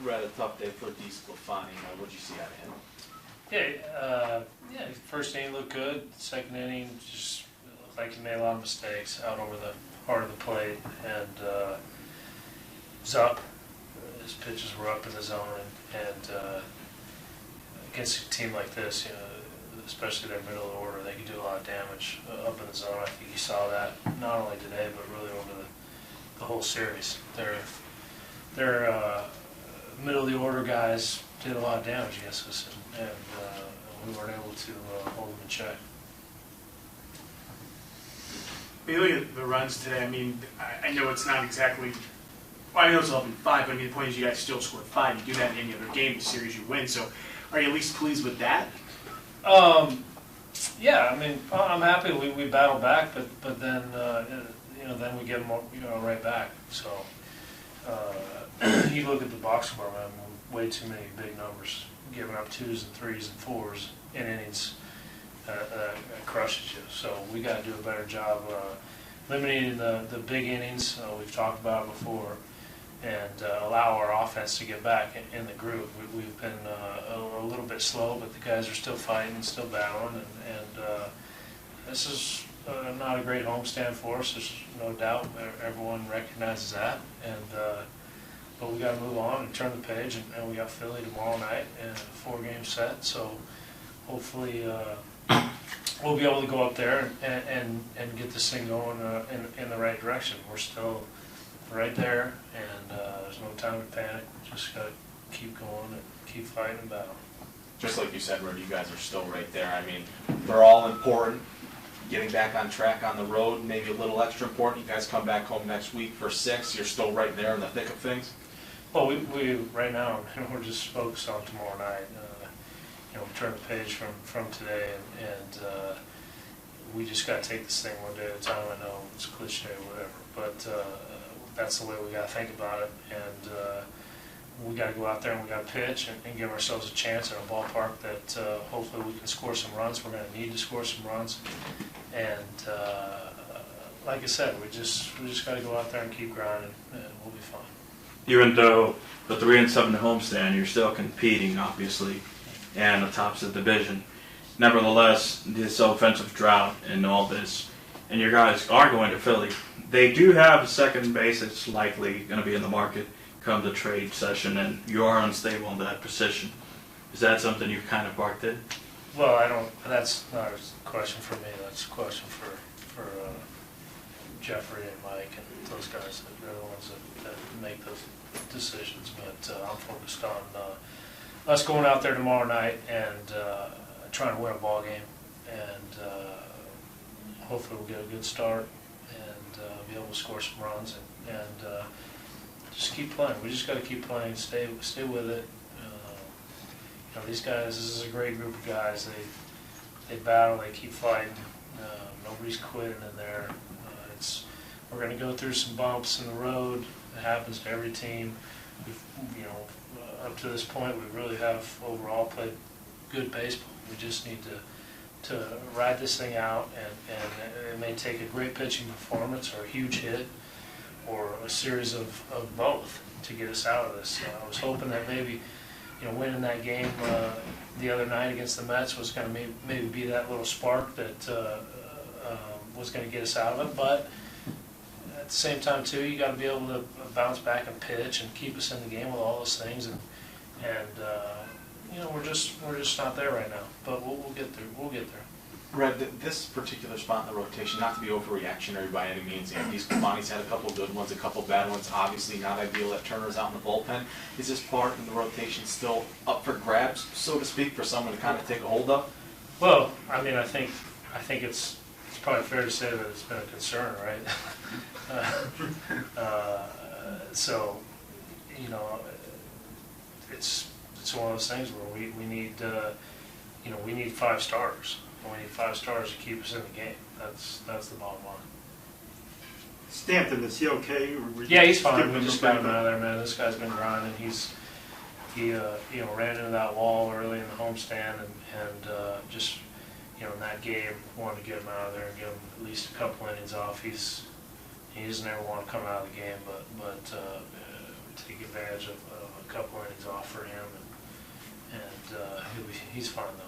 We had a tough day for DeSclafani. What did you see out of him? Yeah, first inning looked good. Second inning just looked like he made a lot of mistakes out over the heart of the plate, and was up. His pitches were up in the zone, and against a team like this, you know, especially their middle of the order, they can do a lot of damage up in the zone. I think you saw that not only today, but really over the whole series. Their middle of the order guys did a lot of damage against us, and we weren't able to hold them in check. When you look at the runs today, I mean, I know it's not exactly, well, I know it's 11-5, but I mean, the point is you guys still scored 5. You do that in any other game, the series you win. So are you at least pleased with that? Yeah, I mean, I'm happy we battled back, but then, you know, then we get them, you know, right back. So you look at the box score, man, way too many big numbers, giving up 2s and 3s and 4s in innings. Crushes you. So we got to do a better job limiting the big innings we've talked about before, and allow our offense to get back in the groove. We've been a little bit slow, but the guys are still fighting, still battling, and this is not a great homestand for us. There's no doubt. Everyone recognizes that, and but we got to move on and turn the page. And we got Philly tomorrow night and a 4-game set. So hopefully we'll be able to go up there and get this thing going in the right direction. We're still right there, and there's no time to panic. Just got to keep going and keep fighting and battling. Just like you said, Rudy, you guys are still right there. I mean, they're all important. Getting back on track on the road, maybe a little extra important. You guys come back home next week for 6. You're still right there in the thick of things. Well, we right now we're just focused on tomorrow night. You know, turn the page from today, and we just got to take this thing one day at a time. I know it's cliche or whatever, but that's the way we got to think about it. And we got to go out there and we got to pitch and give ourselves a chance in a ballpark that hopefully we can score some runs. We're going to need to score some runs, and like I said, we just got to go out there and keep grinding, and we'll be fine. Even though the 3-7 homestand, you're still competing, obviously, and the tops of the division. Nevertheless, this offensive drought and all this, and your guys are going to Philly. They do have a second base that's likely going to be in the market come the trade session, and you are unstable in that position. Is that something you've kind of barked in? Well, I don't. That's not a question for me. That's a question for Jeffrey and Mike and those guys. They're the ones that make those decisions. But I'm focused on us going out there tomorrow night and trying to win a ball game, and hopefully we'll get a good start and be able to score some runs and just keep playing. We just got to keep playing, stay with it. You know, these guys, this is a great group of guys. They battle, they keep fighting. Nobody's quitting in there. We're going to go through some bumps in the road. It happens to every team. You know, up to this point, we really have overall played good baseball. We just need to ride this thing out, and it may take a great pitching performance or a huge hit or a series of both to get us out of this. I was hoping that maybe, you know, winning that game the other night against the Mets was going to maybe be that little spark that was going to get us out of it. But at the same time, too, you got to be able to bounce back and pitch and keep us in the game with all those things. And you know, we're just not there right now. But we'll get there. We'll get there. Red, this particular spot in the rotation, not to be overreactionary by any means. DeSclafani's had a couple good ones, a couple bad ones. Obviously not ideal that Turner's out in the bullpen. Is this part in the rotation still up for grabs, so to speak, for someone to kind of take a hold of? Well, I mean, I think it's probably fair to say that it's been a concern, right? So, you know, it's one of those things where we need, you know, we need 5 starters. We need 5 stars to keep us in the game. That's the bottom line. Stanton, is he okay? Yeah, he's fine. We just got him out of there, man. This guy's been grinding. He you know, ran into that wall early in the homestand, and just, you know, in that game, wanted to get him out of there and get him at least a couple innings off. He doesn't ever want to come out of the game, but take advantage of a couple innings off for him, and he's fine though.